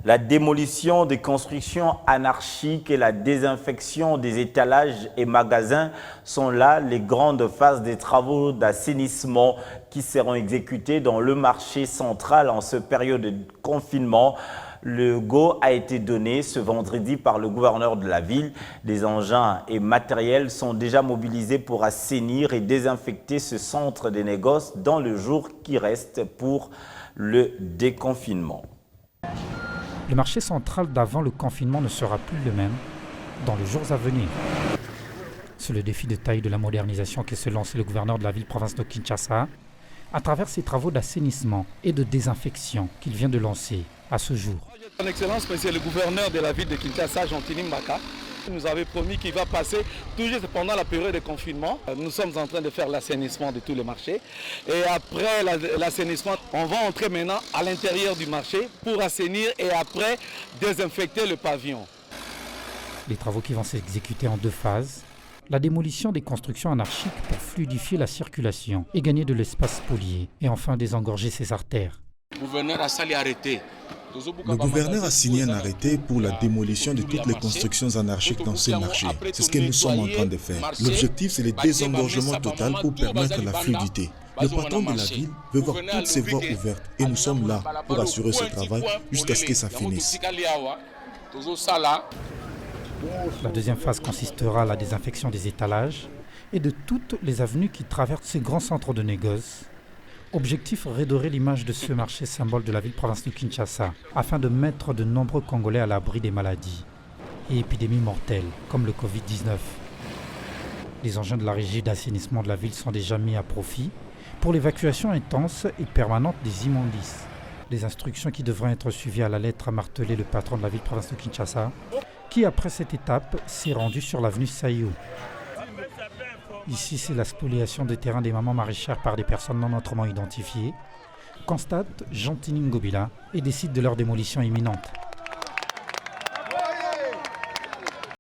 La démolition des constructions anarchiques et la désinfection des étalages et magasins sont là les grandes phases des travaux d'assainissement qui seront exécutés dans le marché central en cette période de confinement. Le go a été donné ce vendredi par le gouverneur de la ville. Des engins et matériels sont déjà mobilisés pour assainir et désinfecter ce centre des négoces dans le jour qui reste pour le déconfinement. Le marché central d'avant le confinement ne sera plus le même dans les jours à venir. C'est le défi de taille de la modernisation que se lance le gouverneur de la ville-province de Kinshasa à travers ses travaux d'assainissement et de désinfection qu'il vient de lancer à ce jour. Son Excellence, Monsieur le gouverneur de la ville de Kinshasa, Jean-Tini Mbaka, nous avait promis qu'il va passer, toujours pendant la période de confinement. Nous sommes en train de faire l'assainissement de tous les marchés. Et après l'assainissement, on va entrer maintenant à l'intérieur du marché pour assainir et après désinfecter le pavillon. Les travaux qui vont s'exécuter en 2 phases. La démolition des constructions anarchiques pour fluidifier la circulation et gagner de l'espace spolié. Et enfin désengorger ses artères. Le gouverneur a signé un arrêté pour la démolition de toutes les constructions anarchiques dans ces marchés. C'est ce que nous sommes en train de faire. L'objectif, c'est le désengorgement total pour permettre la fluidité. Le patron de la ville veut voir toutes ces voies ouvertes et nous sommes là pour assurer ce travail jusqu'à ce que ça finisse. La deuxième phase consistera à la désinfection des étalages et de toutes les avenues qui traversent ces grands centres de négoce. Objectif, redorer l'image de ce marché symbole de la ville-province de Kinshasa afin de mettre de nombreux Congolais à l'abri des maladies et épidémies mortelles comme le Covid-19. Les engins de la régie d'assainissement de la ville sont déjà mis à profit pour l'évacuation intense et permanente des immondices. Des instructions qui devraient être suivies à la lettre a martelé le patron de la ville-province de Kinshasa qui, après cette étape, s'est rendu sur l'avenue Saïou. Ici, c'est la spoliation des terrains des mamans maraîchères par des personnes non autrement identifiées, constate Jean-Tini Ngobila et décide de leur démolition imminente.